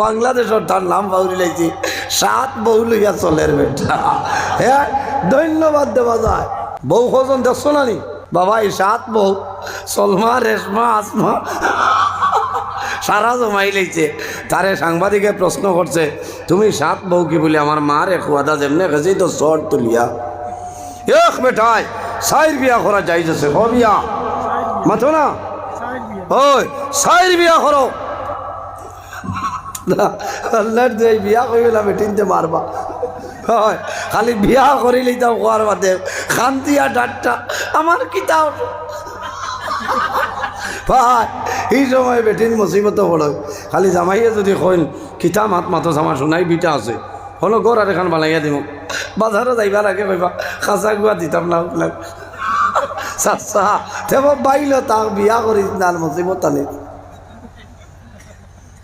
বাংলাদেশের তার নাম বাউরি লাইছি 7 বউ লইয়া চলের বেটা। হ্যাঁ, ধন্যবাদ দেওয়া যায়। বউ কজন দেখছো না নি বাবা? এই 7 বউ সলমা, রেশমা, আসমা সারা জমাই লাইছে। তারে সাংবাদিকে প্রশ্ন করছে, তুমি 7 বউ কি বলি? আমার মার এক ওয়াদা যেমনে গেছি তো শর্ট তুলিয়া এক বেটায় 4 বিয়া করা যাই যাচ্ছে। হ বিয়া মাথো না, ওই 4 বিয়া করো। আল্লাহর যে বিয়া করিলা বেটিনতে মারবা, হয় খালি বিয়া করিলেই তাও কোয়ার বাদে খান্তিয়া ডাটটা আমার কিতাও ভাই। এই সময় বেটিন মুসিবত পড়ে। খালি জামাইয়ে যদি কইন কিতা মাত মাতো জামা শোনাই বিটা আছে হলো গড় আর এখান বানাইয়া দিব। বাজারে যাইবার আগে কইবা খাঁচা গুয়া দিতাম না চাচা তেব বাইল তাক বিয়া করি না মুসিবত আনে।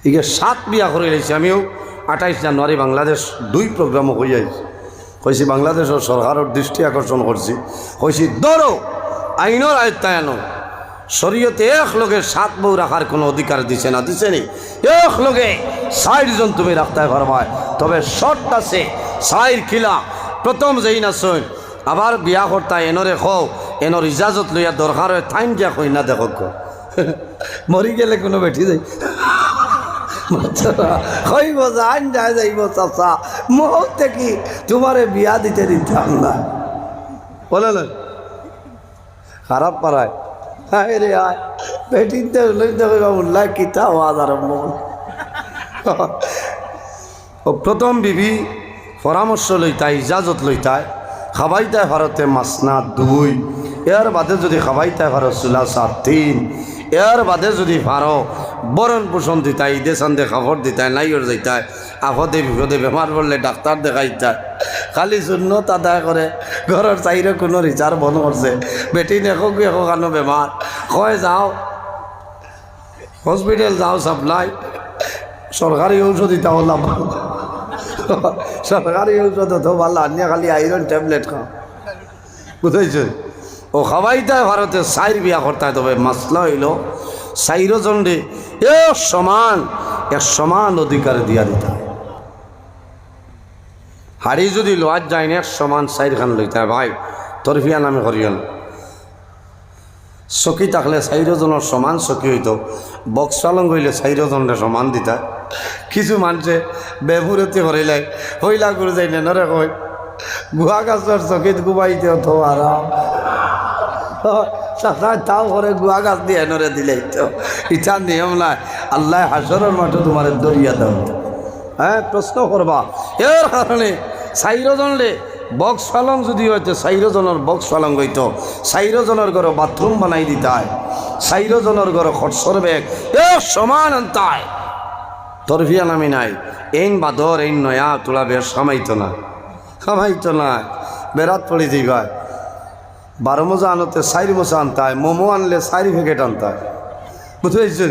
একে 7 বিয়া করে লাইছি। আমিও 28 জানুয়ারি বাংলাদেশ 2 প্রোগ্রামও হয়ে যাইছি। কইছি বাংলাদেশের সরকারের দৃষ্টি আকর্ষণ করছি, কইছি ধরো আইনের আয়ত্তায়ন শরীয়তে এক লগে 7 বউ রাখার কোনো অধিকার দিছে না, দিছে নি? এক লগে 4 জন তুমি রাখতে পারবা, তবে শর্ত আছে 4 খিলা। প্রথম যেই না শোন আবার বিয়া করতা এনরে খো, এনর ইজাজত লইয়া দরকার হয় টাইম যা কই না দেখো মরি গেলে কোনো বেঠি যাই হইব যান যায় যাইব চাচা মুহূর্তে কি তোমারে বিয়া দিতে দিতাম না বলে না খারাপ পারায়। হ্যাঁ রে আয় বেটিতে লইতে কইবা উল্লাহ কিতা আওয়াজ আরম্ভ। প্রথম বিবি পরামর্শ লইতায়, ইজাজত লইতায়, খাবাইতায় ভারতে মাসনা 2, এর বাদে যদি খাবাইতায় ভারত চুলা 3, এর বাদে যদি ভারো বরণ পোষণ দিতায়, ঈদে চান্দে খবর দিতায়, নাইর যাইতায়, আপদে বিপদে বেমার পড়লে ডাক্তার দেখাইতায়। খালি শূন্য আদায় করে ঘরের চাইরে কোনো রিচার্জ বন্ধ করছে। বেটি নেখো কানো বেমার কয় যাও হসপিটাল যাও, সাপ্লাই সরকারি ঔষধ দিতে হলাম। সরকারি ঔষধ তো ভালো আনিয়া খালি আইরন ট্যাবলেট খাও, বুঝেছ? ও খাওয়াইতায় ভারতে 4 বিয়া করতে। তবে মাসলা হইল 4 জন রে এক সমান অধিকার দিয়া দিতে হয়। হাড়ি যদি লোয়ার যায় না 1 সমান 4 খান লইতে হয়। ভাই তরফিয়া নামে করিও না। চকি থাকলে 4 জনের সমান চকি হইতো, বক্স পালং হইলে 4 জনের সমান দিতা। কিছু মানুষে বেমুরতি করিলে হইলা করে যাই নরে কই গুহা গাছের চকিত গুবাইতে তো আরাম তাও করে গুয়া গাছ দিয়ে এনরে দিলে তো ইটা নিয়ম নাই। আল্লাহ হাসরের মাঠে তোমার দরিয়া দাও। হ্যাঁ প্রশ্ন করবা এর কারণে 4 জন রে বক্স পালং যদি হইতো 4 জনের বক্স পালং হইতো, 4 জনের ঘরে বাথরুম বানাই দিতায়, 4 জনের ঘরে খরচর ব্যাগ এ সমান আনতায়। তরফিয়া নামি নাই এইন বাদর এইন নয়া তোলা বের সামাইতো না বেড়াত পড়ি দিবাই। 12 মোজা আনতে 4 মোজা আনতায়, মোমো আনলে 4 প্যাকেট আনতায়, বুঝতে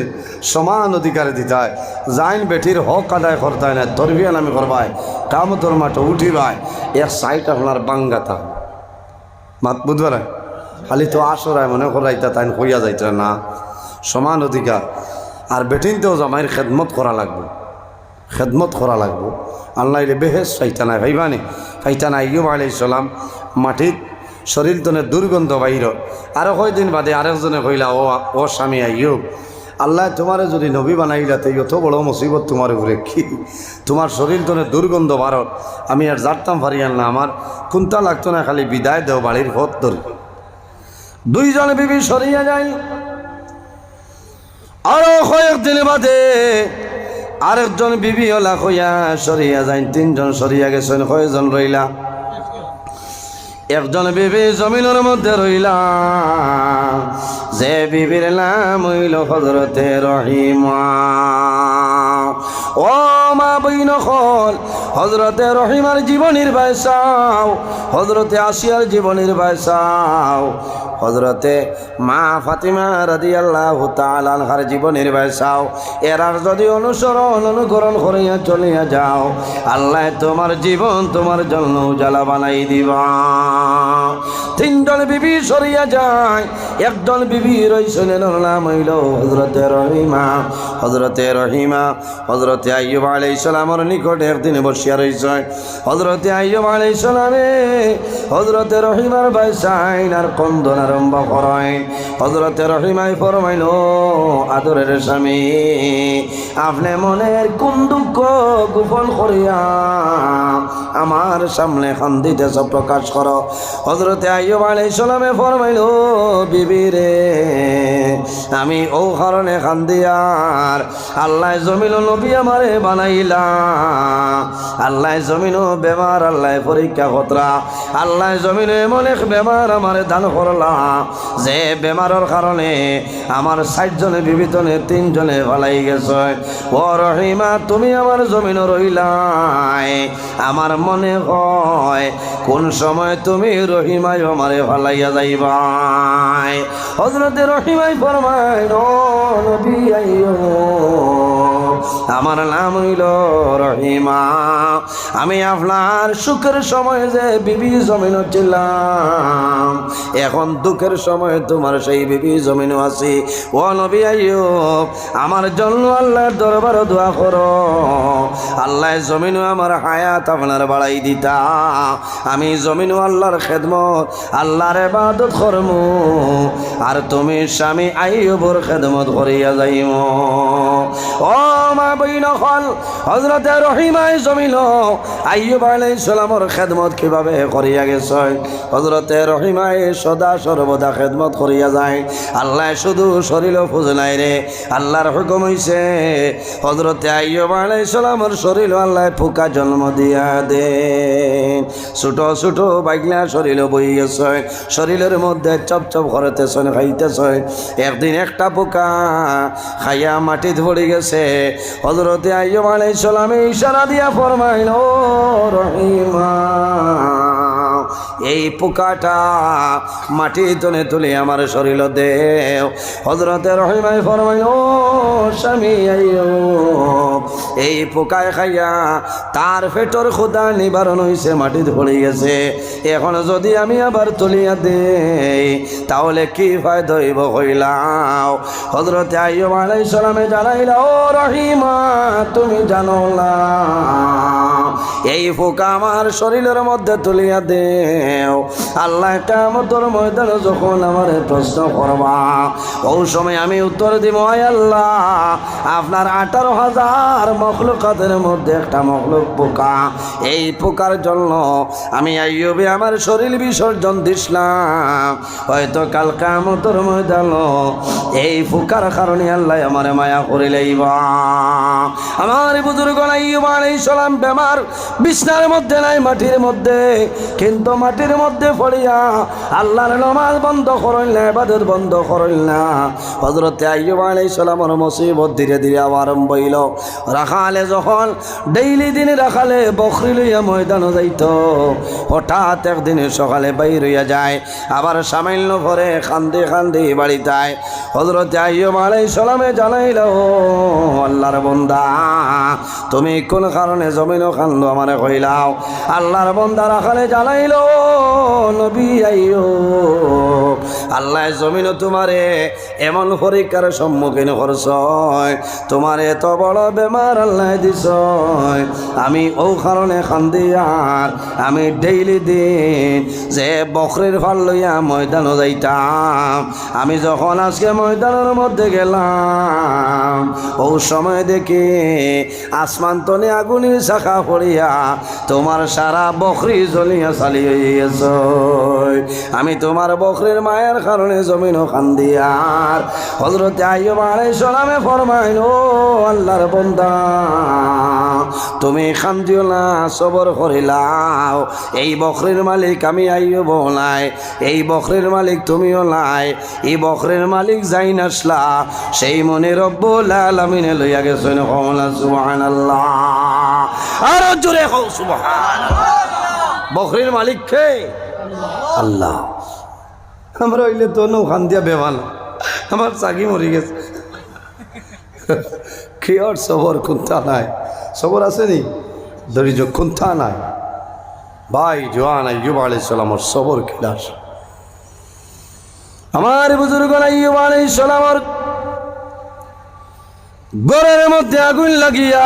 সমান অধিকারে দিতায়। যাইন বেটির হক আদায় করতায় না, তরবিয়া নামে করবায়, কামতর মাঠে উঠিবায়। 1 সাইড আপনার বাঙ্গাতা মাত বুধবার খালি তো আসরায় মনে করাইতা তাই হইয়া যাইতা না। সমান অধিকার। আর বেটিনতেও জামাইয়ের খেদমত করা লাগবো, আল্লাহ বেহেস ফাইতা নাই ভাইবানি ফাইতা নাই। আইয়ুব আলাইহিস সালাম মাটির শরীর তনে দুর্গন্ধ বাইর। আরো কয়দিন বাদে আরেকজনে কইলা, ও স্বামী আইয়ুব, আল্লাহ তোমারে যদি নবী বানাইলা তো এত বড় মুসিবত তোমার উপরে কি? তোমার শরীর তনে দুর্গন্ধ ভারত, আমি আর জানতাম পারিয়ান না, আমার কোনটা লাগতো না, খালি বিদায় দেও বাড়ির ভোট ধরে। 2 জন বিবি সরিয়া যাই। আরো কয়েকদিন বাদে আরেকজন বিবি ওলা কইয়া সরিয়া যায়। 3 জন সরিয়া গেছেন, কয়জন রইলা? 1 জন বিবি জমিনের মধ্যে রইলা, যে বিবির নাম হইল হযরতে রহিমা। ও মা বইন হল হযরতে রহিমার জীবনের বাইসাও, হযরতে আসিয়ার জীবনের বাইসাও, হযরতে মা ফাতিমা রাদিয়াল্লাহু তাআলা আনহার জীবনের বাইসাও এরার যদি অনুকরণ করিয়া চলিয়া যাও আল্লাহ তোমার জীবন তোমার জন্য উজালা বানাই দিবা। তিনজন বিবি সরিয়া যায়, একজন বিবি রইছেন, নাম হইল হযরতে রহিমা। হযরতে আইয়ুব আলাইহিস সালামের নিকটে একদিন বসিয়া রইছেন। হযরতে আইয়ুব আলাইহিস সালামে হযরতে রহিমার বাইসাইন আর কন্দন আরম্ভ করেন। হযরতে রহিমাই ফরমাইল, আদরের স্বামী, আপনি মনের কোন দুঃখ গোপন করিয়া আমার সামনে কান্দিতেছ প্রকাশ করো। হযরতে আইয়ুব আলাইহিস সালামে ফরমাইল, বিবি রে, আমি ও কারণে কান্দিয়ার আল্লাহ জমিন নবী আমারে বানাইলা, আল্লাহ জমিন বেমার, আল্লাহ পরীক্ষা কতরা, আল্লাহ জমিন এমন এক বেমার আমারে দান করলা যে বেমারের কারণে আমার 60 জনে বিবিতনে 3 জনে ভালাই গেছে। ও রহিমা, তুমি আমার জমিন রইলাই, আমার মনে হয় কোন সময় তুমি রহিমাই আমারে ভালাইয়া যাইবাই। হযরতে রহিমাই ফরমায়, ও নবী আইয়ুব, আমার নাম হইল রহিমা, আমি আপনার সুখের সময় যে বিবি জমিন ছিলাম, এখন দুঃখের সময় তোমার সেই বিবি জমিনও আছি। ও নবী আইয়ুব, আমার জন্য আল্লাহর দরবার দোয়া করো, আল্লাহ জমিনও আমার হায়াত আপনার বাড়াই দিতা, আমি জমিনও আল্লাহর খেদমত আল্লাহর ইবাদত করমু, আর তুমি স্বামী আইয়ুবর খেদমত করিয়া যাইম। ও মা বইন হল, হযরতে রহিমায় জমিল আইয়ুব আলাইহিস সালামের খেদমত কিভাবে করিয়া গেছে। হযরতে রহিমায় সদা সর্বদা খেদমত করিয়া যায়। আল্লাহ শুধু শরীর ফুজলাই রে, আল্লাহর হুকুম হইছে হযরতে আইয়ুব আলাইহিস সালামের শরীর আল্লাহ ফুকা জন্ম দিয়া দে। ছোট ছোট বাইগলা শরীর বই গেছে, শরীরের মধ্যে চপচপ করতেছে, খাইতেছে। একদিন একটা পোকা খাইয়া মাটিতে পড়ে গেছে। হযরতে আইয়ুব আলাইহিস সালামে ইশারা দিয়া ফরমাইল, ও রহিমা, এই পোকাটা মাটি তনে তুলে আমার শরীর দেও। হযরতে রহিমাই ফরমাইল, ও স্বামী আইয়ুব, এই পোকায় খাইয়া তার পেটর ক্ষুধা নিবারণ হইছে, মাটিতে পড়ে গেছে, এখন যদি আমি আবার তুলিয়া দেই তাহলে কি ফায়দা হইব কইলাও। হযরতে আইয়ুব আলাইহিস সালামে জানাইলা, ও রহিমা, তুমি জানো না এই পোকা আমার শরীরের মধ্যে তুলিয়া দেও, আল্লাহ কিয়ামতের ময়দানে যখন আমার প্রশ্ন করবা ওই সময় আমি উত্তর দিব, আয় আল্লাহ, আপনার 18,000 মখলুকাতের মধ্যে একটা মখলুক পোকা, এই পোকার জন্য আমি আইয়ুবে আমার শরীর বিসর্জন দিছিলাম, হয়তো কাল কিয়ামতের ময়দানে এই পোকার কারণে আল্লাহ আমারে মায়া করে লইবা। আমার বুজুর্গ আইয়ুব আলাইহিস সালাম বেমার, বিছনার মধ্যে নাই, মাটির মধ্যে, কিন্তু মাটির মধ্যে পড়িয়া আল্লাহর নামাজ বন্ধ করেন না, ইবাদত বন্ধ করেন না। হযরতে আইয়ুব আলাইহিস সালামের মুসিবত ধীরে ধীরে আরম্ভ হইল। রাখালে যখন ডেইলি দিনে রাখালে বকরি লইয়া ময়দানে যাইত, হঠাৎ একদিন সকালে বাইর হইয়া যায়, আবার সামান্য পরে কান্দে কান্দে বাড়িতে আয়। হযরতে আইয়ুব আলাইহিস সালামে জানাইল, ও আল্লাহর বান্দা, তুমি কোন কারণে জমিনও কান্দো আমারে কইলাও। আল্লাহর বান্দা রাখালে জানাইল, নবী আইয়ুব, আল্লাহ জমিন তোমারে এমন পরীক্ষার সম্মুখীন করছ, তোমার এত বড় বেমার আল্লাহ দিছ, আমি ও কারণে কান্দি, আর আমি ডেইলি দিন যে বকরির ফাল লইয়া ময়দানে যাইতাম, আমি যখন আজকে ময়দানের মধ্যে গেলাম ও সময় দেখি আসমান তনে আগুনের শাখা পড়িয়া তোমার সারা বকরি জ্বলিয়া চালিয়ে গেছ, আমি তোমার বকরির মায়ের কারণে জমিন কান্দি। আর হযরতে আইয়ুব আলাইহিস সালামে ফরমাইল, ও আল্লাহর বান্দা, তুমি কান্দিও না, সবর করিলাও, এই বকরির মালিক আমি আইয়ুব নাই, এই বকরির মালিক তুমিও নাই, এই বকরির মালিক যাই নাসলা সেই মনে রব্বুল আলামিনে লইয়া গেছেন। সুবহানাল্লাহ, আর জোরে কও সুবহানাল্লাহ। বকরির মালিক কে? আল্লাহ। আমরা হইলে তো নৌখান দিয়া বেমাল, আমার চাকি মরি গেছে। কি আর সবর কুন্থা নাই, সবর আছে নি ধৈর্য কুন্থা নাই। ভাই জোয়ান আইয়ুব আলাইহিস সালামের সবর কিলাস। আমার বুজুর্গ আইয়ুব আলাইহিস সালামের ঘরের মধ্যে আগুন লাগিয়া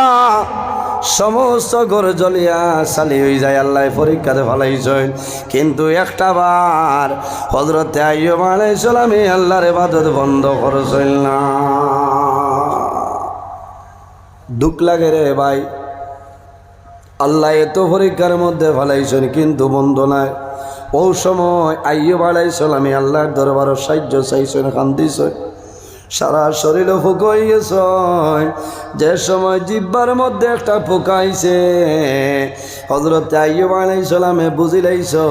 সমস্ত ঘর জ্বলিয়া চালি হয়ে যায়। আল্লাহ পরীক্ষাতে ফেলাইছেন, কিন্তু একটা বার হযরতে আইয়ুব আলাইহিস সালামে আল্লাহর ইবাদত বন্ধ করেছেন না। দুঃখ লাগে রে ভাই, আল্লাহ এত পরীক্ষার মধ্যে ফেলাইছেন কিন্তু বন্ধ নাই। ও সময় আইয়ুব আলাইহিস সালামে আল্লাহর দরবারে সাহায্য চাইছেন, কান্দিছেন, সারা শরীরে পোকা হইয়াছে। যে সময় জিহ্বার মধ্যে একটা পোকা আইছে, হযরত আইয়ুব আলাইহিস সালামে বুঝি লাইছে।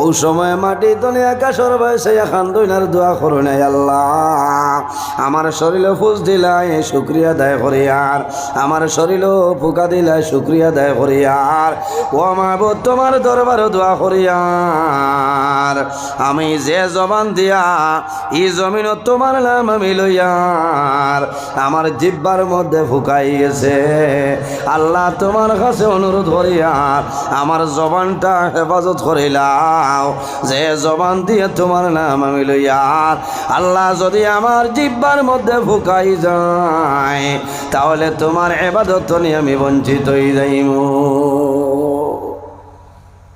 ও সময় মাটি তলে আকাশের বয়সে খান্দইনার দোয়া করো নাই, আল্লাহ আমার শরীরে ফুস দিলাই শুকরিয়া আদায় করি, আর আমার শরীরে পোকা দিলাই শুকরিয়া আদায় করি, আর ও মাবুদ তোমার দরবারে দোয়া করি, আর আমি যে জবান দিয়া ই জমিন তোমার নাম আমি লইয়ার আমার জিহ্বার মধ্যে ফুকাই গেছে। আল্লাহ তোমার কাছে অনুরোধ করিয়ার আমার জবানটা হেফাজত করিলাও, যে জবান দিয়ে তোমার নাম আমি লইয়ার। আল্লাহ যদি আমার জিহ্বার মধ্যে ফুকাই যায় তাহলে তোমার ইবাদত নিয়ে আমি বঞ্চিত হয়ে যাইব।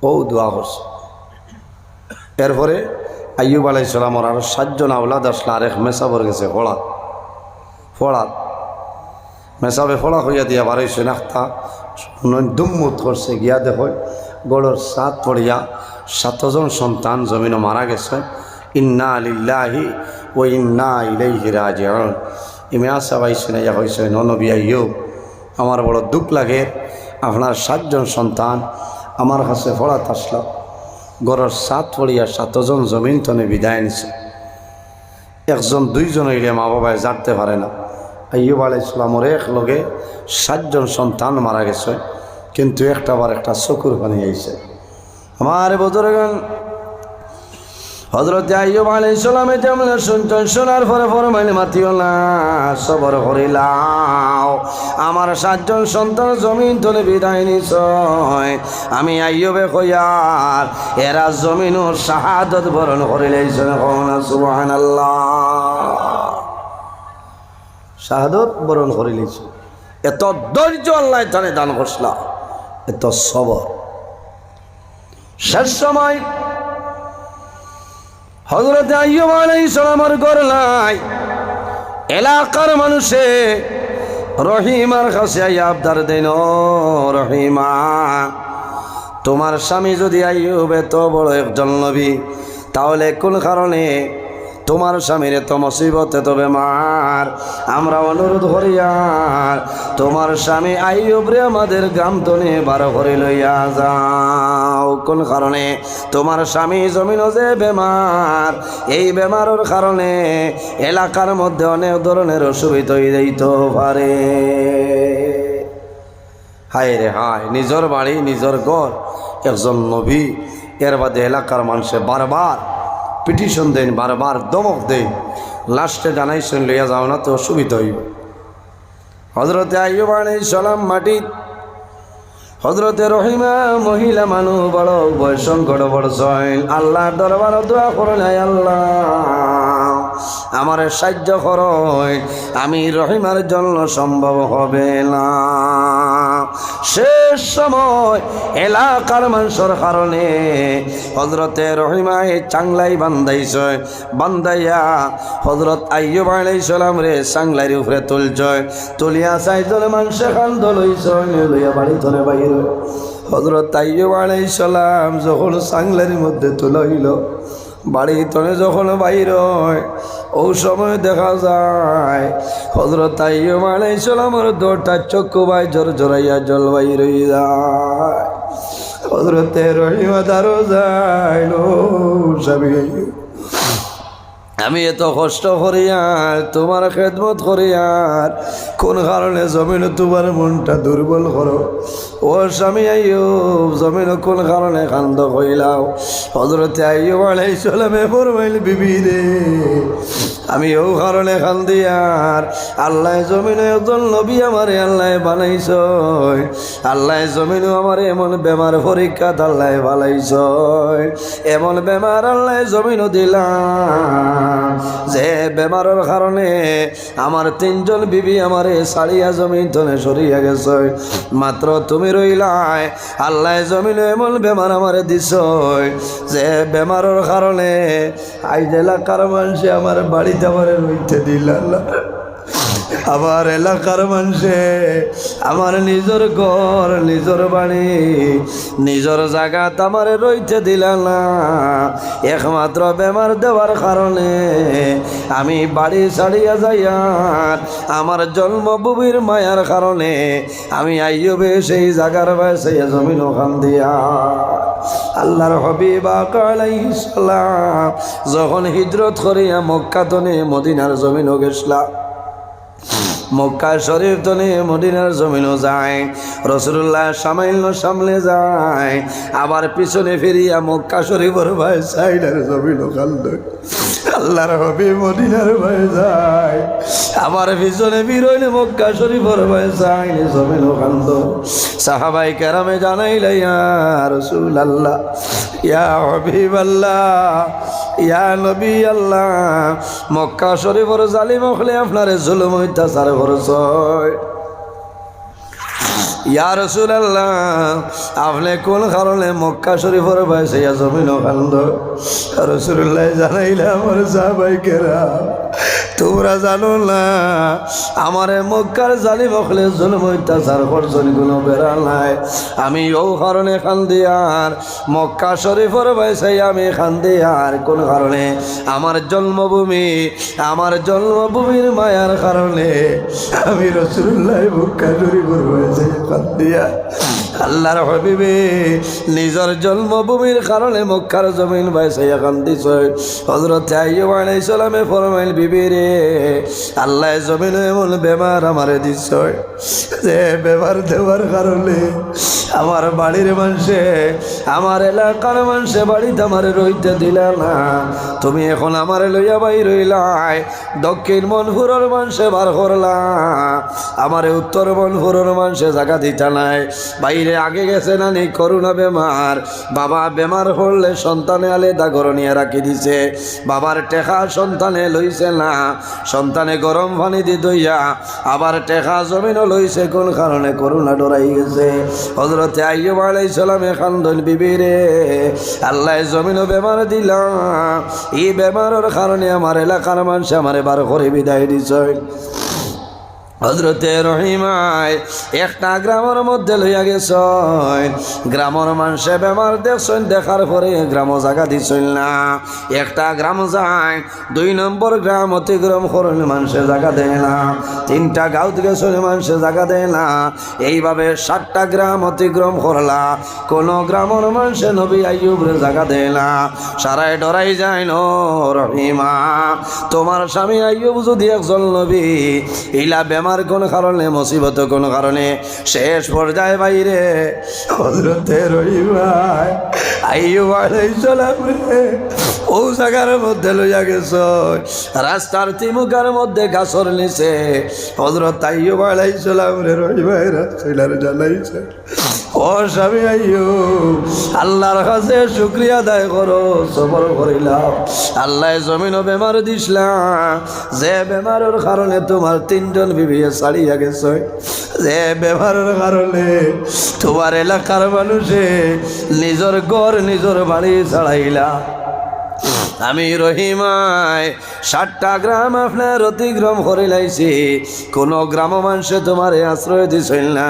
ও দোয়া করছে। এরপরে আইয়ুব আলাইহিস সালামের আর 7 জন আওলাদ আসলে আরেক মেসাবর গেছে ফড়াত মেসাবে ফড়া হইয়া দিয়া বাড়াইছে নাখতা দুম্মুত করছে, গিয়া দেখো গড়ের সাত পড়িয়া 7 জন সন্তান জমিনে মারা গেছে। ইন্না লিল্লাহি ওয়া ইন্না ইলাইহি রাজিউন। ইমিয়া সাবাইছেন ইয়া হইছে নবী আইয়ুব, আমার বড় দুঃখ লাগে, আপনার 7 জন সন্তান আমার কাছে ফড়াত আসলো, গড়ের সাত পড়িয়া 7 জন জমিন তনে বিদায় নিছে। 1 জন 2 জন হইলে মা বাবায় জানতে পারে না। আইয়ুব আলাইহিস সালামের এক লগে 7 জন সন্তান মারা গেছে, কিন্তু একটা বার একটা চকুর পানি আইছে। আমার বুজুর্গান হযরত আইয়ুব আলাইহিস সালামে যেমন শুনতেন, শোনার পরে ফরমাইলেন মাতিও না, সবর করিলাও, আমার 7 জন সন্তান জমিন তলে বিদায় নিছে। আমি আইয়ুবে কইয়ার এরা জমিনও শাহাদত বরণ করিলেছেন, সুবহানাল্লাহ, শাহাদত বরণ করিলেছে। এত ধৈর্য আল্লাহ তানে দান করছিলা, এত সবর। শেষ সময় হযরত আইয়ুব আলাইহিস সালামের গড়লাই এলাকার মানুষে রহিমার কাছে আইয়া আবদার দেন, রহিমা তোমার স্বামী যদি আইয়ুব এত বড় একজন নবী, তাহলে কোন কারণে তোমার স্বামীর এত মুসিবত এত বেমার? আমরা অনুরোধ করি আর তোমার স্বামী আইয়ুব রে আমাদের গ্রাম তনে বার করে লইয়া যাও। কোন কারণে? তোমার স্বামী জমিন যে বেমার, এই বেমারের কারণে এলাকার মধ্যে অনেক ধরনের অসুবিধা হয়ে যাইতে পারে। হায় রে হায়, নিজের বাড়ি নিজের ঘর, একজন নবী, এর বাদে এলাকার মানুষে বারবার পিটিশন দেন, বারবার দমক দেন, লাস্টে জানাইছেন লইয়া যাও না তো অসুবিধা হইব। হযরতে আইয়ুব আলাইহিস সালাম মাটি, হযরতে রহিমা মহিলা মানুষ বড় বয়স সংকট পড়ছেন, আল্লাহর দরবার দোয়া করেন, আল্লাহ আমার সাহায্য করুন, আমি রহিমার জন্য সম্ভব হবে না। শেষ সময় এলাকার মানুষের কারণে হযরতে রহিমা চাংলাই বান্ধাইছে, বান্ধাইয়া হযরত আইয়ুব আলাইহিস সালাম রে চাংলাইয়ের উপরে তুলছে, তুলিয়া চাইজনে মানুষে কান্দ লইছে, লইয়া বাড়ি ধরে বাইরে। হযরত আইয়ুব আলাইহিস সালাম যখন চাংলাইয়ের মধ্যে তোলা হইল, বাড়ি তনে যখন বাইর হয়, ও সময় দেখা যায় হযরত আইয়ুব আলাইহিস সালামের দুটা চক্ষু বাই ঝরঝরাইয়া জল বাইর হয়ে যায়। হযরতে রহিমা দারো যায়, লো স্বামী আমি এত কষ্ট করি আর তোমার খেদমত করি আর কোন কারণে জমিন তোমার মনটা দুর্বল করো? ও স্বামী আইয়ুব, জমিন কোন কারণে কান্দ কইলাও? হযরতে আইয়ুব আলাইহিস সালামে ফরমাইল, বিবি রে আমি ও কারণে কান্দি আর আল্লাহ জমিনে একজন নবী আমারে আল্লাহ বানাইছ, আল্লাহ জমিনে আমার এমন বেমার পরীক্ষাত আল্লাহ বানাইছ, এমন বেমার আল্লাহ জমিনও দিলাম যে বেমারের কারণে আমার 3 জন বিবি আমারে সারিয়া জমিন তনে সরিয়া গেছে, মাত্র তুমি রইলাই। আল্লাহ জমিনে এমন বেমার আমারে দিছ যে বেমারের কারণে আইজ এলাকার মানুষে আমার বাড়িতে আমারে রইতে দিল আল্লাহ, আমার এলাকার মানুষে আমার নিজের ঘর নিজের বাড়ি নিজের জায়গাত আমারে রইতে দিল না। একমাত্র বেমার দেওয়ার কারণে আমি বাড়ি ছাড়িয়া যাইয়া আমার জন্মভূমির মায়ার কারণে আমি আইয়ুবে সেই জায়গার বাসে জমিন ওখান দিয়া আল্লাহর হাবিব আলাইহিস সালাম যখন হিজরত করিয়া মক্কা তনে মদিনার জমিনও গেছলা, মক্কা শরীফ তনে মদিনার জমিনও যায়, রাসূলুল্লাহ সামনে যায়, আবার পিছনে ফিরিয়া মক্কা শরীফের ভাই সাইডের জমিনও কান্দ। আল্লাহর হাবিব মদিনার ভাই যায়, আবার পিছনে ফিরইলে মক্কা শরীফের ভাই সাইডে জমিনও কান্দ। সাহাবাই কেরামে জানাইলে, ইয়া রাসূলুল্লাহ, ইয়া হাবিবাল্লাহ, ইয়া নবী আল্লাহ, মক্কা শরীফের জালিম হলে আপনারে জুলুম অত্যাচার করছে। ইয়া রাসূলুল্লাহ, আপনি কোন কারণে মক্কা শরীফের বাইসে জমিন কান্দ? রাসূলুল্লাহ জানাইলে, আমার সাহাবায়ে কেরাম তোমরা জানো না আমারে মক্কার জালিম হলে জুলুম অত্যাচার করছেন, কোনো বেড়া নাই। আমি ও কারণে কান্দি আর মক্কা শরীফের বাইসে আমি কান্দি আর কোন কারণে? আমার জন্মভূমি, আমার জন্মভূমির মায়ার কারণে আমি রাসূলুল্লাহ মক্কা শরীফের বাইসে কান্দিয়া আল্লাহর হাবিবে নিজের জন্মভূমির কারণে মক্কার জমিন বাইসাইয়া কান্দিছ। হযরত আইয়ুব আলাইহিস সালামে ফরমাইল, বিবি রে আল্লাহ জমিনে এমন বেমার আমারে দিছ যে বেমার দেওয়ার কারণে আমার বাড়ির মানুষে আমার এলাকার মানুষে বাড়িতে আমারে রইতে দিলা না। তুমি এখন আমারে লইয়া বাইর রইলাই, দক্ষিণ মনপুরের মানুষে বার করলা, আমারে উত্তর মনপুরের মানুষে জায়গা দিতা নাই। বাইরে আগে গেছে না নি করোনা বেমার, বাবা বেমার হলে সন্তানে আলাদা ঘরে নিয়ে রাখি দিছে, বাবার টেকা সন্তানে লইছে না, সন্তানে গরম পানি দি দইয়া আবার টেকা জমিনও লইছে, কোন কারণে করোনা ডরাই গেছে। হযরত আইয়ুব আলাইহিস সালামে কান্দন, বিবি রে আল্লাহ জমিনও বেমার দিলা, এই বেমারের কারণে আমার এলাকার মানুষ আমারে বার করে বিদায় দিছে। হযরতে রহিমায় একটা গ্রামের মধ্যে লইয়া গেছেন, গ্রামের মানুষে বেমার দেখছেন, দেখার পরে গ্রাম জায়গা দিছেন না। একটা গ্রাম যায়, 2 নম্বর গ্রাম অতিক্রম করেন, মানুষে জায়গা দেয় না। 3টা গাঁত গেছেন, মানুষে জায়গা দেয় না। এইভাবে 7টা গ্রাম অতিক্রম করলা, কোন গ্রামের মানুষে নবী আইয়ুবরে জায়গা দেয় না। সারাই ডরাই যায়, নো রহিমা তোমার স্বামী আইয়ুব যদি একজন নবী, ইলা বেমার কোন কারণে, মুসিবত কোন কারণে, শেষ পর্যায়ে বাইরে হযরতে রহিমা আইয়ুব আলাইহিস সালাম ও জায়গার মধ্যে লইয়া গেছ, রাস্তার তিমুকার মধ্যে গাছর নিচে হযরত আইয়ুব আলাইহিস সালাম রে রহিমা রাসূলুল্লাহ জানাইছে, ও স্বামী আইয়ুব আল্লাহর কাছে শুকরিয়া আদায় করো, সবর করিলাম, আল্লাহ জমিনও বেমার দিছলা, যে বেমারের কারণে তোমার 3 জন বিবি ছাড়িয়া গেছে, যে বেমারের কারণে তোমার এলাকার মানুষে নিজের ঘর নিজের বাড়ি ছাড়াইলা। আমি রহিমায় 7টা গ্রাম আপনার অতিক্রম করে লাইছি, কোনো গ্রাম মানুষে তোমার আশ্রয় দিছিল না।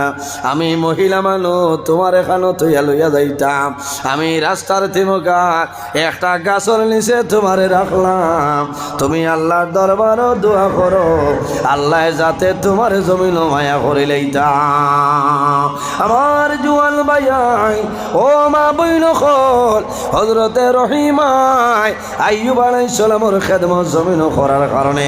আমি মহিলা মানুষ, তোমার এখানো তৈয়া লইয়া যাইতাম, আমি রাস্তার তিমুকা একটা গাছের নিচে তোমারে রাখলাম। তুমি আল্লাহর দরবারও দোয়া করো, আল্লাহ যাতে তোমার জমিন মায়া করে লইতাম। আমার জুয়ান ভাইয়াই ও মা বইন খল হযরতে রহিমায় আইয়ুব আলাইহিস সালামের খেদমত জমিন করার কারণে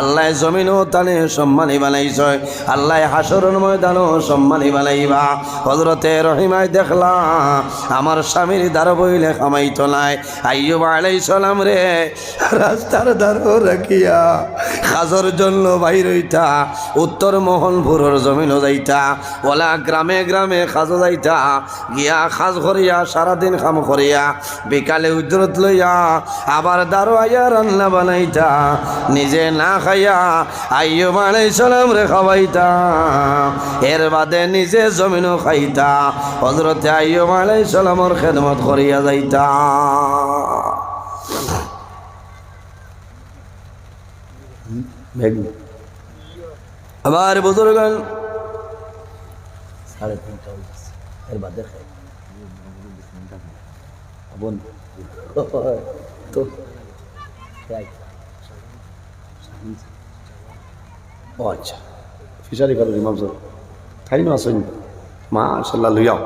আল্লাহ জমিনও তানে সম্মানী বানাইছে, আল্লাহ হাসরের ময়দানও সম্মানী বানাইবা। হযরতে রহিমায় দেখলা আমার স্বামীর দ্বার বইলে খামাইতো নাই, আইয়ুব আলাইহিস সালাম রে রাস্তার দ্বারও রাখিয়া খাজর জন্য বাইর হইতা, উত্তর মোহনপুরের জমিনও যাইতা, ওলা গ্রামে গ্রামে খাজো যাইতা, গিয়া খাজ করিয়া সারাদিন কাম করিয়া বিকালে উজরত লইয়া আবার দারো আইয়া রান্না বানাইতা, নিজে না খাইয়া আইয়ুব আলাইহিস সালাম রে খাওয়াইতা, এর বাদে নিজে জমিনও খাইতা, হযরতে আইয়ুব আলাইহিস সালামের খেদমত করিয়া যাইতা। আমার বুজুর্গান সাড়ে 3টা এর বাদে খাই বোন তো ও আচ্ছা ফিশারি কালো ইমাম সাহেব তাই না আসেন মাশাআল্লাহ লইয়াও,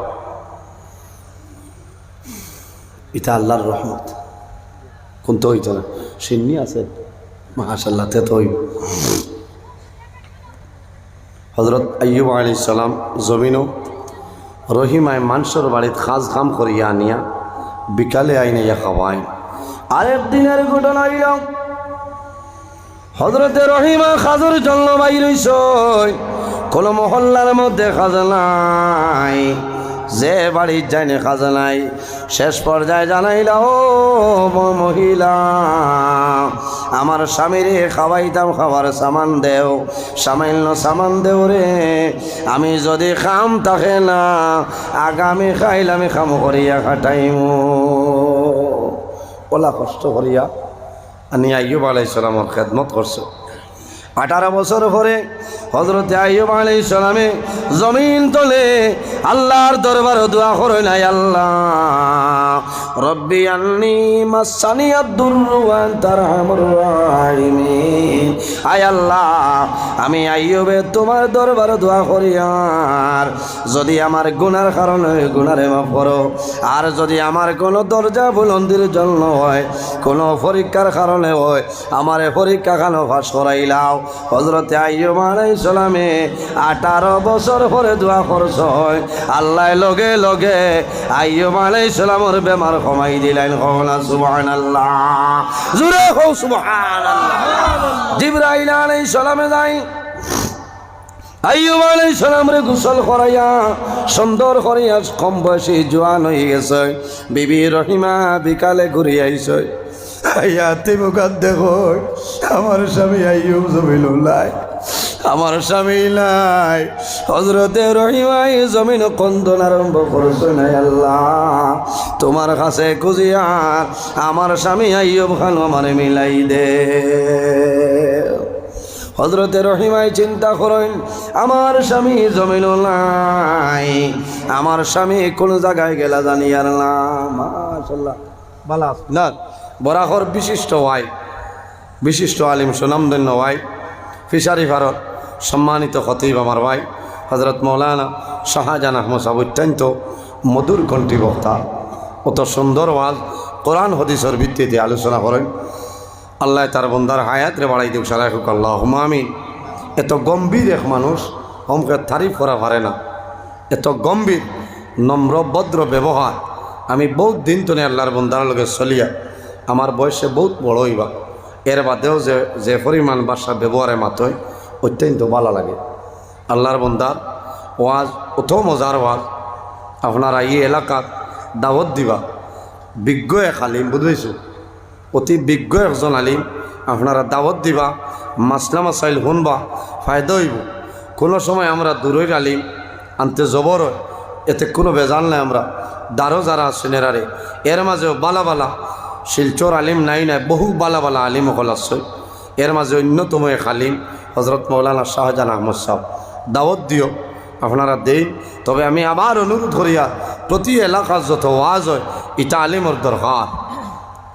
এটা আল্লাহর রহমত। কোন তো হইতো না সিন্নি আছে মাশাআল্লাহ তে তো হযরত আইয়ুব আলাইহিস সালাম জমিনও রহিমায় মানুষের বাড়িতে খাজ কাম করিয়া আনিয়া বিকালে আইনাইয়া খাওয়ায়। আরেকদিনের ঘটনা হইল হযরতে রহিমা খাজর জন্য বাইর হইছ, কোন মহল্লার মধ্যে খাজ নাই, যে বাড়ির যায়নি খাজ নাই, শেষ পর্যায়ে জানাইল ও মহিলা আমার স্বামীরে খাওয়াইতাম খাবার সামান দেও, সামান্য সামান দেও রে, আমি যদি খাম থাকে না আগামী খাইলে আমি খাম করিয়া খাটাইমু। ওলা কষ্ট করিয়া আনি আইয়ুব আলাইহিস সালামের খেদমত করছে। 18 বছর পরে হযরতে আইয়ুব আলাইহিস সালামে জমিন তলে আল্লাহর দরবারে দোয়া করে নাই, আল্লাহ রব্বি আন্নী মাসানিয়াদ দুররু ওয়া আনতা আরহামুর রাহিমিন, আয় আল্লাহ আমি আইয়ুবে তোমার দরবারে দোয়া করি, আর যদি আমার গুনার কারণে গুনারে মাফ করো, আর যদি আমার কোনো দরজা বুলন্দির জন্য হয়, কোনো পরীক্ষার কারণে হয়, আমার পরীক্ষা কেন পাস করাইলাও। হযরতে আইয়ুব আলাইহিস সালামে 18 বছর পরে দোয়া করছ, আল্লাহ লগে লগে আইয়ুব আলাইহিস সালামের বেমার কমাই দিলেন। সুবহানাল্লাহ, জোরে কও সুবহানাল্লাহ। জিবরাইল আলাইহিস সালামে যাই আইয়ুব আলাইহিস সালামরে গোসল করাইয়া সুন্দর করিয়া কম বয়সী জোয়ান হয়ে গেছে। বিবি রহিমা বিকালে ঘুরে আইছে, আইয়াতে মুখাত দেখো আমার স্বামী আইয়ুব জমিন নাই, আমার স্বামী নাই। হযরতে রহিমাই জমিন কন্দন আরম্ভ করছে, নাই আল্লাহ তোমার কাছে খুঁজিয়া আমার স্বামী আইয়ুব খান আমার মিলাই দে। হযরতে রহিমাই চিন্তা করেন আমার স্বামী জমিন নাই, আমার স্বামী কোন জায়গায় গেলা জানি আর না। মাশাআল্লাহ বালা না বরাহর বিশিষ্ট ওয়াই, বিশিষ্ট আলিম সুনামধন্য ওয়াই, ফিশারি ভারত সম্মানিত খতিব আমার ভাই হযরত মৌলানা শাহজাহান আহমদ সাহেব অত্যন্ত মধুর কণ্ঠী বক্তা, অত সুন্দর ওয়াজ কোরআন হাদিসের ভিত্তিতে আলোচনা করেন। আল্লাহ তার বন্দার হায়াতরে বাড়াই দেখ সারা হোক আল্লাহুম্মা আমিন। এত গম্ভীর এক মানুষ হমকে তারিফ করা পারে না, এত গম্ভীর নম্র ভদ্র ব্যবহার। আমি বহুত দিন তো আল্লাহর বন্দার লগে চলিয়া আমার বয়সে বহুত বড় হইবা, এর বাদেও যে পরিমাণ বাসা ব্যবহারে মাতই অত্যন্ত ভালো লাগে। আল্লাহর বন্দার ওয়াজ অত মজার ওয়াজ, আপনারা এই এলাকাত দাওয়াত দিবা, বিজ্ঞ এক আলিম বুঝেছো, অতি বিজ্ঞ একজন আলিম আপনারা দাওয়াত দিবা, মাসলা মাসাইল শুনবা, ফায়দা হইব। কোনো সময় আমরা দূরের আলিম আনতে জবর হয়, এতে কোনো বেজাল নাই। আমরা দারো যারা সিনেরারে এর মাঝেও বালা বালা শিলচর আলিম নাই নাই, বহু বালা বালা আলিম হল আছে। এর মাঝে অন্যতম এক আলিম হযরত মৌলানা শাহজাহান আহমদ সাহেব, দাওয়াত দিও আপনারা দেন। তবে আমি আবার অনুরোধ করিয়া প্রতি এলাকার যত ওয়াজ হয় ইটা আলিমর দরকার,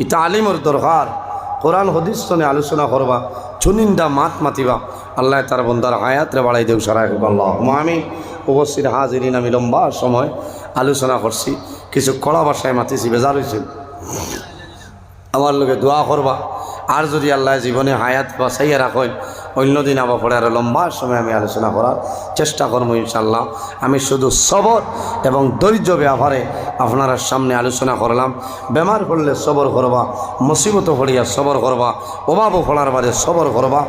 ইটা আলিমর দরকার। কোরআন হাদিস তনে আলোচনা করবা, চুনিন্দা মাত মাতিবা। আল্লাহ তার বন্দার হায়াতরে বাড়াই দেও সারা আল্লাহুম্মা আমিন। উপস্থিত হাজিরিন, আমি লম্বা সময় আলোচনা করছি, কিছু কড়া ভাষায় মাতিছি, বেজার হয়েছে। আমার লোকে দোয়া করবা, আর যদি আল্লাহ জীবনে হায়াত বাঁচাইয়া রাখেন অন্যদিন আবার পরে আরও লম্বা সময় আমি আলোচনা করার চেষ্টা করবো ইনশাল্লাহ। আমি শুধু সবর এবং ধৈর্য ব্যাপারে আপনার সামনে আলোচনা করলাম। বেমার পড়লে সবর করবা, মুসিবত পড়িয়া সবর করবা, অভাব পড়ার বাদে সবর করবা,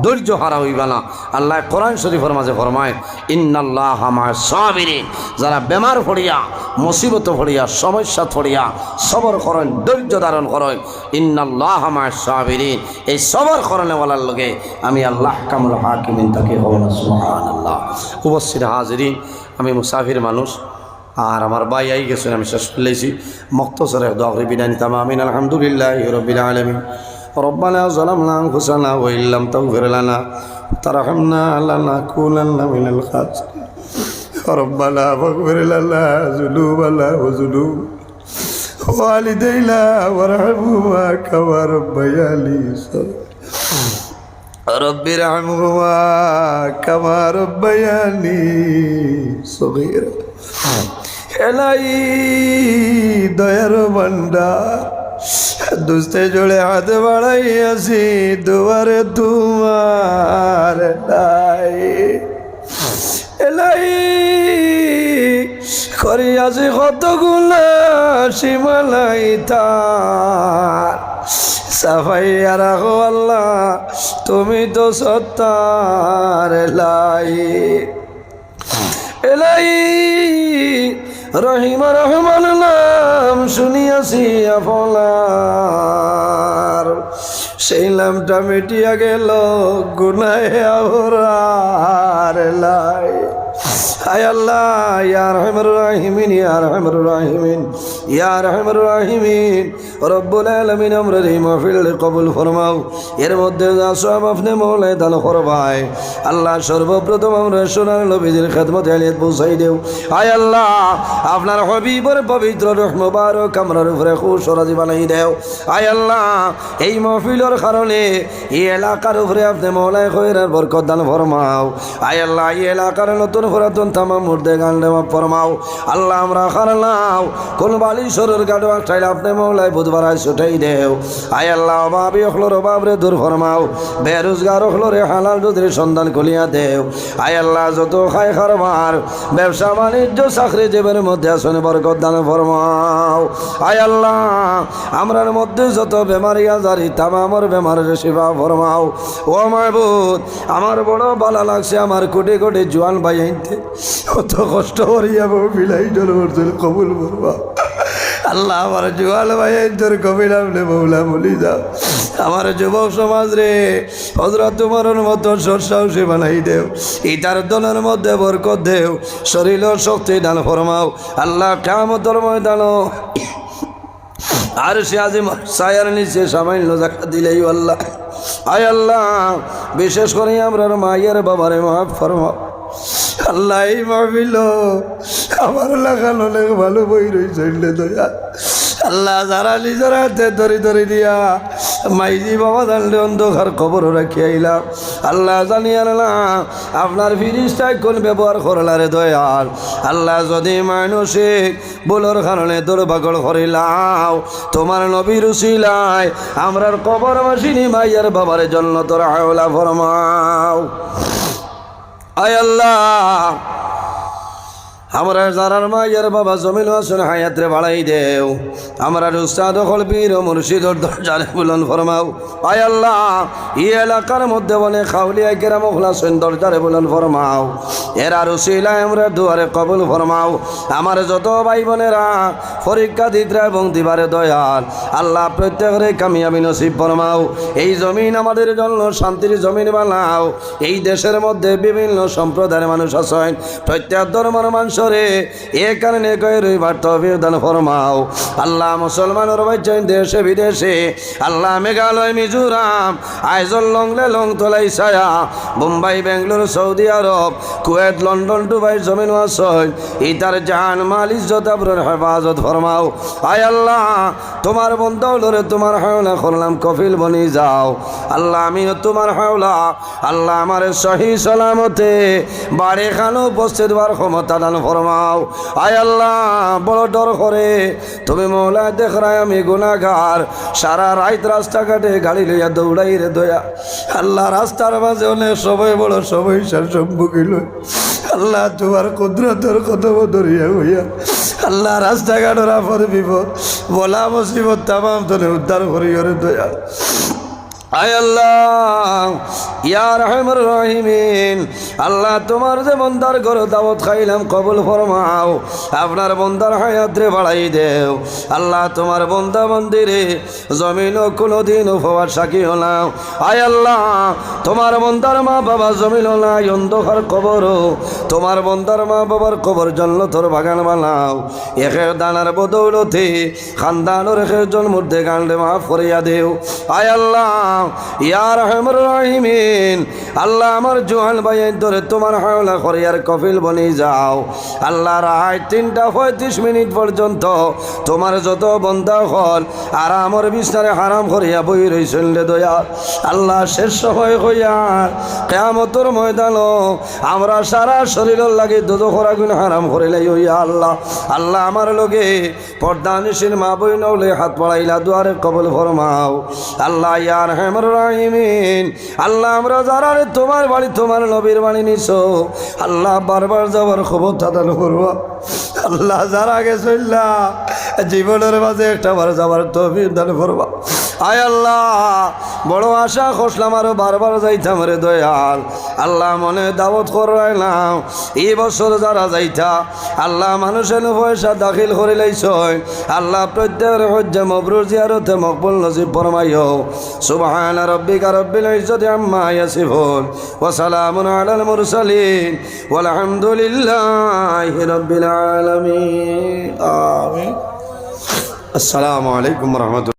ধৈর্য হারা হইবা না। আল্লাহ কোরআন শরীফের মাঝে ফরমায় ইন্নাল্লাহা মা'আস সাবিরিন, যারা বেমার পড়িয়া মুসিবত পড়িয়া সমস্যা পড়িয়া সবর করেন, ধৈর্য ধারণ করেন, ইন্নাল্লাহা মা'আস সাবিরিন, এই সবর করনেওয়ালার লগে আমি আল্লাহ কামুল হাকিমিন তাকে হব না। সুবহানাল্লাহ। উপস্থিত হাজিরিন, আমি মুসাফির মানুষ, আর আমার ভাই আই গেছেন, আমি শেষ করলেছি মুক্তসর দোয়া করে বিদায় নিতাম। আমিন। আলহামদুলিল্লাহি রাব্বিল আলামিন। রব্বানা যালামনা আনফুসানা ওয়া ইল্লাম তাগফির লানা তারহামনা লানাকুনান্না মিনাল খাসিরিন। রব্বানা ফাগফির লানা যুনুবানা ওয়া যুনুব ওয়ালিদাইনা ওয়ারহামহুমা কামা রাব্বায়ানি রব্বি রহমহুমা কামা রব্বায়ানি সগীরা। এলাই দয়ার ভান্ডার, দুস্তে জোড়ে হাত বাড়াই আসি দুয়ারে তোমার নাই। এলাই করি আসি কতগুলা সীমালাই তার, সাফাইয়া রাখো আল্লাহ তুমি তো সত্তার। এলাই এলাই রহিম রহমান নাম শুনিয়াছি আপনার, সেই নামটা মিটিয়া গেল গুনাহে আবরার। এলাই হায় আল্লাহ ইয়া রহমানুর রাহিমিন, ইয়া রহমানুর রাহিমিন, ইয়া রহমানুর রাহিমিন, রব্বুল আলামিন আমরার এই মাহফিল কবুল ফরমাও। এর মধ্যে যা সব আপনি মওলায় দান করবায় আল্লাহ, সর্বপ্রথম আমরা সোনার নবীজির খেদমত আলিয়াত পৌঁছাই দেও। হায় আল্লাহ আপনার হবিবর পবিত্র রূহ মুবারক আমরার উপরে খুশ রাজি বানাই দেও। হায় আল্লাহ এই মাহফিলের কারণে এই এলাকার উপরে আপনি মওলায় খৈরের বরকত দান ফরমাও। হায় আল্লাহ এই এলাকার নতুন পুরাতন তামাম মুর্দে গান দেওয়া ফরমাও। আল্লাহ আমরা খারালাও কোন বালিশ্বরের গাড়ো চাইলে আপনি মওলায় বুধবার আয় ছুটাই দেও। আয় আল্লাহ অভাবী হলোর অভাবরে দূর ফরমাও, বেরোজগার হলোরে হালাল রুদের সন্ধান খুলিয়া দেও। আয় আল্লাহ যত খায় খারবার ব্যবসা বাণিজ্য চাকরি জীবের মধ্যে আসন বরকত দান ফরমাও। আয় আল্লাহ আমরার মধ্যে যত বেমারি আজারি তামামর বেমারের সেবা ফরমাও। ও মাহবুব আমার বড় ভালো লাগছে আমার কোটি কোটি জোয়ান ভাই আইতে কত কষ্ট করিয়া বিলাই জল কবুল করবা। আল্লাহ আমার জোয়াল ভাই তোর কবির আপনি মৌলা বলি যাও। আমার যুবক সমাজ রে হযরত তোমার মতো সরসাহসী বানাই দেও, ইটার দলের মধ্যে বরকত দেও, শরীর শক্তি দান ফরমাও। আল্লাহ কিয়ামতের ময়দানও আর সে আজিম ছায়ার নিচে সামান্য জায়গা দিলেই আল্লাহ। আয় আল্লাহ বিশেষ করে আমরা মায়ের বাবারে মাফ ফরমাও। আল্লাহ এই মাহফিল আমার লাগান অনেক ভালো বই রয়েছে দয়া। আল্লাহ যারা নিজের হাতে ধরি ধরি দিয়া মাইজি বাবা জানলে অন্ধকার খবর রাখি আইলাম। আল্লাহ জানি আল্লাহ আপনার ফিরিস্তায় কোন ব্যবহার করলারে দয়াল। আল্লাহ যদি মানুষে বলোর কারণে দুর্ভাগ্য করিলাও তোমার নবীর উসিলায় আমরার কবর মাসিনী মাইয়ার বাবার জন্য তোর হাওলা ফরমাও। আয় আল্লাহ আমরা যারার মায়ের বাবা জমিন আসন হায়াতরে বাড়াই দেও। আমরা উস্তাদ হলবীর মুর্শিদর দরজারে বুলন ফরমাও। আয় আল্লাহ এই এলাকার মধ্যে বলে খাউলিয়া কেরাম খোলাসেন দরজারে বুলন ফরমাও। এরা রুসিলায় আমরা দুয়ারে কবুল ফরমাও। আমার যত ভাই বোনেরা পরীক্ষা দিতরা এবং দিবারে দয়াল আল্লাহ প্রত্যেকের কামিয়াবি নসিব ফরমাও। এই জমিন আমাদের জন্য শান্তির জমিন বানাও। এই দেশের মধ্যে বিভিন্ন সম্প্রদায়ের মানুষ আছেন, প্রত্যেক ধর্মের মানুষ বছরে এ কারণে কয়ে রইবার তৌফিক দান ফরমাও আল্লাহ মুসলমানের বাচ্চাই দেশে বিদেশে আল্লাহ মেঘালয় মিজোরাম আইজল লংলে লং তোলাই ছায়া Mumbai Bangalore Saudi Arab Kuwait London Dubai জমিন ওয়াসয় ইতার জান মাল ইজ্জত আবরুর হেফাজত ফরমাও আয় আল্লাহ তোমার বন্ধুরে তোমার হাওলা করলাম কফিল বনি যাও আল্লাহ আমিও তোমার হাওলা আল্লাহ আমার সহি সালামতে বাড়ি খানো উপস্থিত হওয়ার ক্ষমতা দান ফরমাও আয় আল্লাহ বড় ডর করে তুমি মৌলা দেখরাই আমি গুনাহগার সারা রাত রাস্তাঘাটে গাড়ি লইয়া দৌড়াই রে দয়া আল্লাহ রাস্তার মাঝে অনেক সবাই বড় সমস্যার সম্মুখীন আল্লাহ তোমার কুদরতের কত ধরিয়া হইয়া আল্লাহ রাস্তাঘাটের আপদ বিপদ বলা মুসিবত তামাম তোলে উদ্ধার করিও রে দয়া আয় আল্লাহ ইয়া রহমান রহিমিন আল্লাহ তোমার যে বন্দার ঘরে দাওয়াত খাইলাম কবুল ফরমাও আপনার বন্দার হায়াত রে বাড়াই দেও আল্লাহ তোমার বন্দা মন্দিরে জমিন কোনোদিন উপবাস সাকি হলাম আয় আল্লাহ তোমার বন্দার মা বাবা জমিন নাই অন্ধকার কবর তোমার বন্দার মা বাবার কবর জান্নাতের বাগান বানাও একে দানার বদৌলতে খানদানোর একে জন্মতে গান্ডে মাফ করিয়া দেও আয় আল্লাহ ইয়া রহমান রহিমিন আল্লাহ আমার জোহান ভাই ধরে তোমার হাওলা করে আর কফিল বনি যাও আল্লাহ রাত 3:35 পর্যন্ত তোমার যত বন্ধা হল আর আমার বিছনারে হারাম করিয়া বই রইছেন রে দয়া আল্লাহ শেষ সময় হইয়া কিয়ামতের ময়দানও আমরা সারা শরীরের লাগে দোজখের আগুন হারাম করিলাই হইয়া আল্লাহ আল্লাহ আমার লগে পর্দানিসীন মা বই নলে হাত পড়াইলা দুয়ারে কবুল ফরমাও আল্লাহ ইয়া রহমান রহিমিন আল্লাহ আমরা যারা তোমার বাড়ি তোমার নবীর বাড়ি নিছো আল্লাহ বারবার যাওয়ার খবর দান করবা আল্লাহ যারা গেছে জীবনের মাঝে একটা বার যাওয়ার তৌফিক দান করবা আয় আল্লাহ বড় আশা খসলাম আরো বারবার যাইতাম রে দয়াল আল্লাহ মনে দাওয়াত করাইলাম এই বছর যারা যাইতা আল্লাহ মানুষের পয়সা দাখিল করে লাইছ আল্লাহ প্রত্যেকের হজ্জে মবরুর জিয়ারতে মকবুল নসিব ফরমাইও সুবহান রাব্বিকা রব্বিল ইজ্জতি আম্মা ইয়াসিফুন ওয়া সালামুন আলাল মুরসালিন ওয়াল হামদুলিল্লাহি রাব্বিল আলামিন আমিন আসসালামু আলাইকুম ওয়া রাহমাতুল্লাহ।